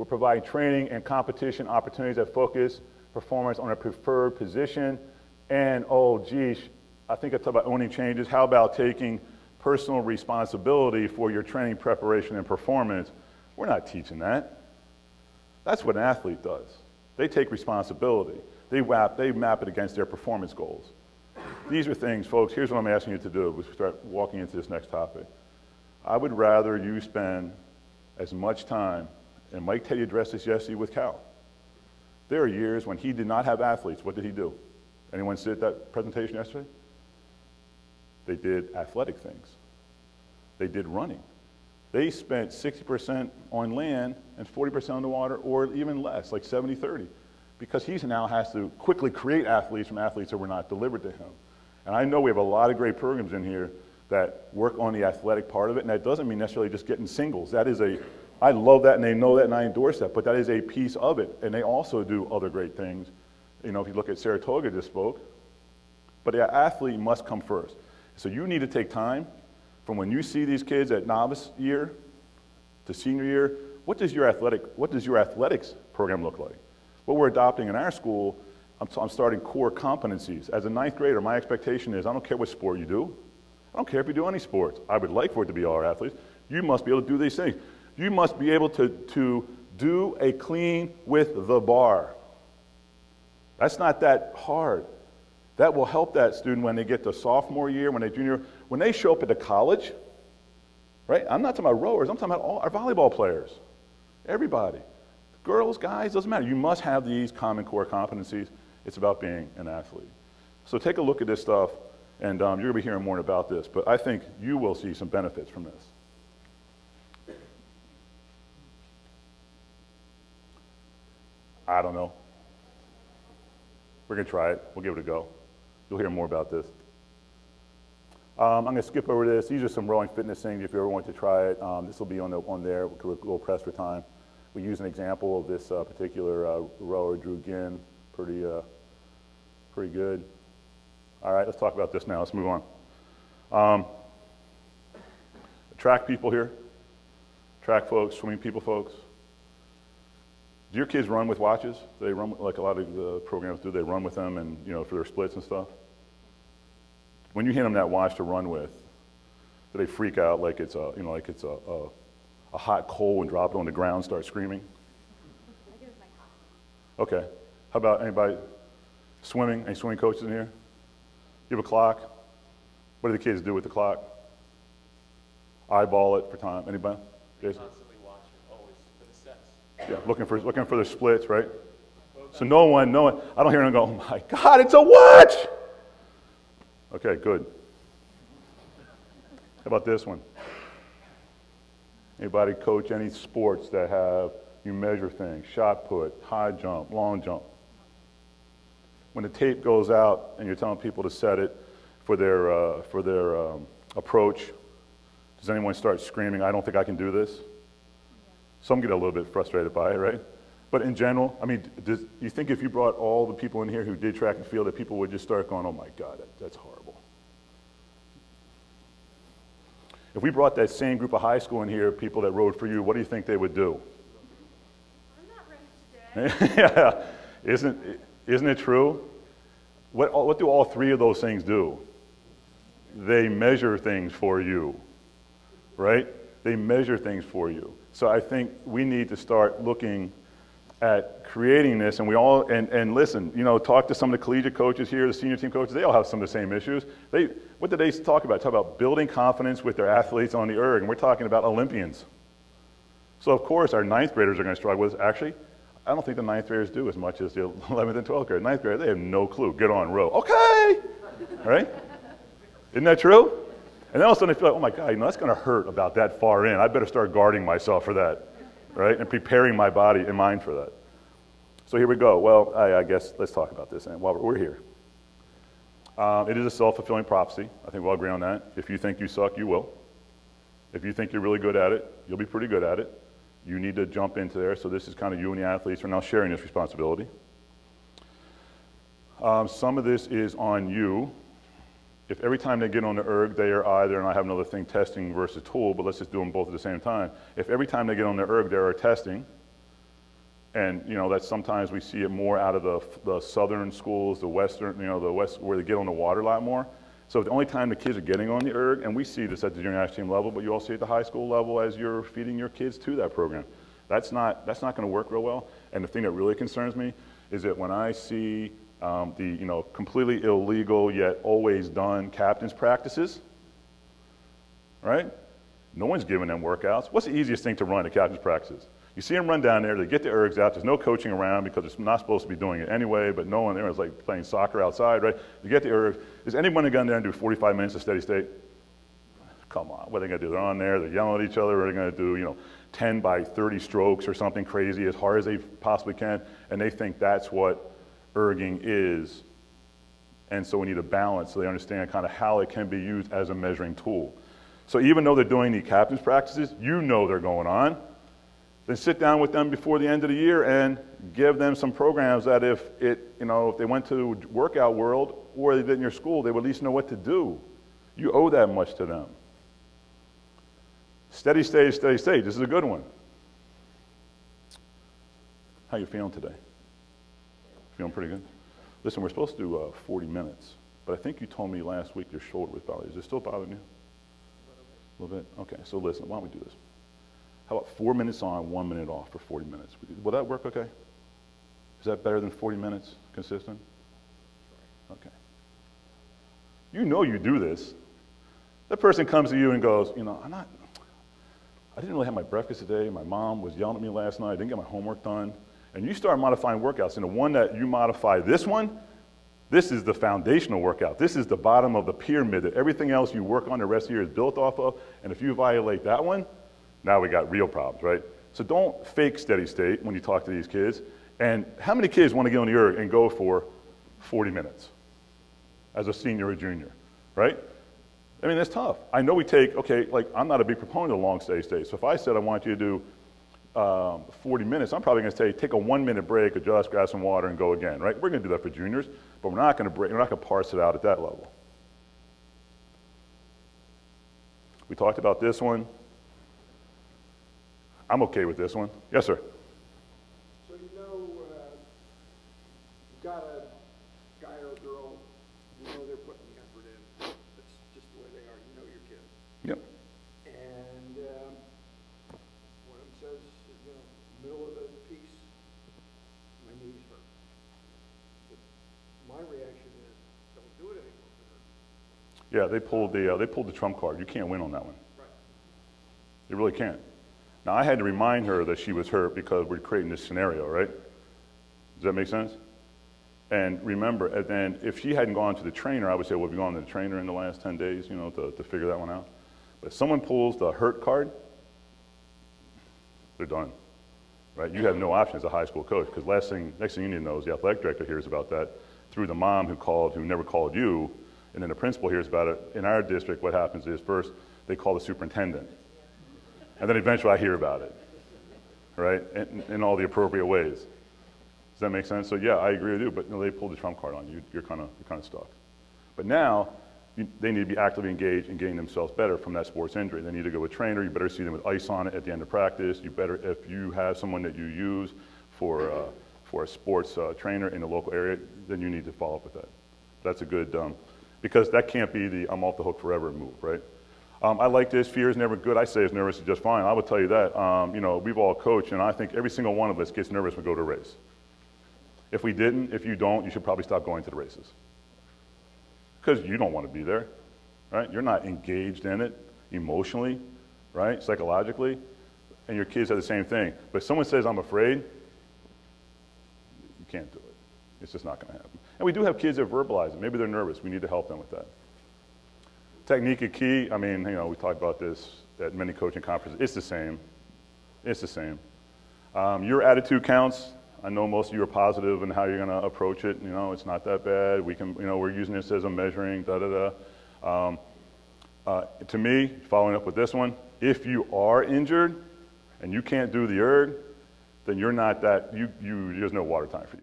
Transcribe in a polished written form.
We're providing training and competition opportunities that focus performance on a preferred position. And, oh, geez, I think I talked about owning changes. How about taking personal responsibility for your training preparation and performance? We're not teaching that. That's what an athlete does. They take responsibility. They map it against their performance goals. These are things, folks, here's what I'm asking you to do as we start walking into this next topic. I would rather you spend as much time, and Mike Teddy addressed this yesterday with Cal. There are years when he did not have athletes. What did he do? Anyone sit at that presentation yesterday? They did athletic things. They did running. They spent 60% on land and 40% on the water, or even less, like 70-30, because he now has to quickly create athletes from athletes that were not delivered to him. And I know we have a lot of great programs in here that work on the athletic part of it, and that doesn't mean necessarily just getting singles. That is I love that, and they know that, and I endorse that, but that is a piece of it, and they also do other great things. You know, if you look at Saratoga just spoke, but the athlete must come first. So you need to take time from when you see these kids at novice year to senior year. What does your athletics program look like? What we're adopting in our school, I'm starting core competencies. As a ninth grader, my expectation is I don't care what sport you do. I don't care if you do any sports. I would like for it to be all our athletes. You must be able to do these things. You must be able to do a clean with the bar. That's not that hard. That will help that student when they get to sophomore year, when they junior, when they show up at the college, right? I'm not talking about rowers, I'm talking about all our volleyball players. Everybody. Girls, guys, doesn't matter. You must have these common core competencies. It's about being an athlete. So take a look at this stuff, and you're going to be hearing more about this, but I think you will see some benefits from this. I don't know. We're going to try it. We'll give it a go. You'll hear more about this. I'm going to skip over this. These are some rowing fitness things if you ever want to try it. This will be on there. We're a little pressed for time. We use an example of this particular rower, Drew Ginn. Pretty good. All right, let's talk about this now. Let's move on. Track people here. Track folks, swimming people folks. Do your kids run with watches? Do they run like a lot of the programs do? They run with them, and for their splits and stuff. When you hand them that watch to run with, do they freak out like it's a hot coal and drop it on the ground, and start screaming? I do with my coach. Okay. How about anybody swimming? Any swimming coaches in here? You have a clock? What do the kids do with the clock? Eyeball it for time. Anybody? Jason? Yeah, looking for the splits, right? So no one, I don't hear them go, oh my God, it's a watch! Okay, good. How about this one? Anybody coach any sports that you measure things, shot put, high jump, long jump? When the tape goes out and you're telling people to set it for their approach, does anyone start screaming, I don't think I can do this? Some get a little bit frustrated by it, right? But in general, I mean, do you think if you brought all the people in here who did track and field that people would just start going, oh my God, that's horrible? If we brought that same group of high school in here, people that rode for you, what do you think they would do? I'm not ready today. Yeah, isn't it true? What do all three of those things do? They measure things for you, right? They measure things for you. So I think we need to start looking at creating this, and we all, and listen, talk to some of the collegiate coaches here, the senior team coaches, they all have some of the same issues. What did they talk about? Talk about building confidence with their athletes on the erg, and we're talking about Olympians. So of course our ninth graders are going to struggle with this. Actually, I don't think the ninth graders do as much as the 11th and 12th graders. Ninth graders, they have no clue. Get on, row. Okay! Right? Isn't that true? And then all of a sudden they feel like, oh my God, that's going to hurt about that far in. I better start guarding myself for that, right? And preparing my body and mind for that. So here we go. Well, I guess let's talk about this while we're here. It is a self-fulfilling prophecy. I think we'll agree on that. If you think you suck, you will. If you think you're really good at it, you'll be pretty good at it. You need to jump into there. So this is kind of you and the athletes are now sharing this responsibility. Some of this is on you. If every time they get on the erg, they are either, and I have another thing, testing versus tool, but let's just do them both at the same time. If every time they get on the erg, they are testing, And, you know, that sometimes we see it more out of the southern schools, the western, you know, the west, where they get on the water a lot more. So the only time the kids are getting on the erg, and we see this at the junior national team level, but you also see at the high school level as you're feeding your kids to that program. That's not going to work real well. And the thing that really concerns me is that when I see the, you know, completely illegal yet always done captain's practices, right? No one's giving them workouts. What's the easiest thing to run at captain's practices? You see them run down there, they get the ergs out, there's no coaching around because it's not supposed to be doing it anyway, but no one there is like playing soccer outside, right? You get the ergs. Is anyone going to go there and do 45 minutes of steady state? Come on, what are they going to do? They're on there, they're yelling at each other, they're going to do, you know, 10 by 30 strokes or something crazy as hard as they possibly can, and they think that's what erging is. And so we need a balance so they understand kind of how it can be used as a measuring tool. So even though they're doing the captain's practices, you know they're going on. Then sit down with them before the end of the year and give them some programs that if they went to workout world or they did in your school, they would at least know what to do. You owe that much to them. Steady state, steady state. This is a good one. How you feeling today? Feeling pretty good? Listen, we're supposed to do 40 minutes, but I think you told me last week your shoulder was bothering you. Is it still bothering you? A little bit? Okay, so listen, why don't we do this? How about 4 minutes on, 1 minute off for 40 minutes? Will that work okay? Is that better than 40 minutes consistent? Okay. You know you do this. That person comes to you and goes, you know, I didn't really have my breakfast today. My mom was yelling at me last night. I didn't get my homework done. And you start modifying workouts. And the one that you modify, this one, this is the foundational workout. This is the bottom of the pyramid that everything else you work on the rest of the year is built off of. And if you violate that one, now we got real problems, right? So don't fake steady state when you talk to these kids. And how many kids want to get on the erg and go for 40 minutes as a senior or junior, right? I mean, that's tough. I know we take, okay, like I'm not a big proponent of long steady state. So if I said I want you to do 40 minutes, I'm probably going to say take a 1 minute break, adjust, grab some water, and go again, right? We're going to do that for juniors, but we're not going to parse it out at that level. We talked about this one. I'm okay with this one. Yes, sir. So you know, you've got a guy or a girl, you know they're putting the effort in. That's just the way they are. You know your kid. Yep. And one of them says, you know, middle of the piece, my knees hurt. But my reaction is, don't do it anymore for her. Yeah, they pulled the trump card. You can't win on that one. Right. You really can't. Now, I had to remind her that she was hurt because we're creating this scenario, right? Does that make sense? And remember, and then if she hadn't gone to the trainer, I would say, well, have you gone to the trainer in the last 10 days, you know, to figure that one out? But if someone pulls the hurt card, they're done, right? You have no option as a high school coach because next thing you need to know is the athletic director hears about that through the mom who never called you, and then the principal hears about it. In our district, what happens is first they call the superintendent. And then eventually I hear about it, right, in all the appropriate ways. Does that make sense? So yeah, I agree with you, but they pulled the trump card on you. You're kind of stuck. But now they need to be actively engaged in getting themselves better from that sports injury. They need to go with a trainer. You better see them with ice on it at the end of practice. You better, if you have someone that you use for a sports trainer in the local area, then you need to follow up with that. That's a good, because that can't be the I'm off the hook forever move, right? I like this. Fear is never good. I say it's nervous is just fine. I would tell you that. You know, we've all coached, and I think every single one of us gets nervous when we go to a race. If we didn't, if you don't, you should probably stop going to the races. Because you don't want to be there, right? You're not engaged in it emotionally, right, psychologically, and your kids are the same thing. But if someone says, I'm afraid, you can't do it. It's just not going to happen. And we do have kids that verbalize it. Maybe they're nervous. We need to help them with that. Technique is key. I mean, you know, we talk about this at many coaching conferences. It's the same. It's the same. Your attitude counts. I know most of you are positive in how you're going to approach it. You know, it's not that bad. We can, you know, we're using this as a measuring, To me, following up with this one, if you are injured and you can't do the erg, then you're not that, there's no water time for you.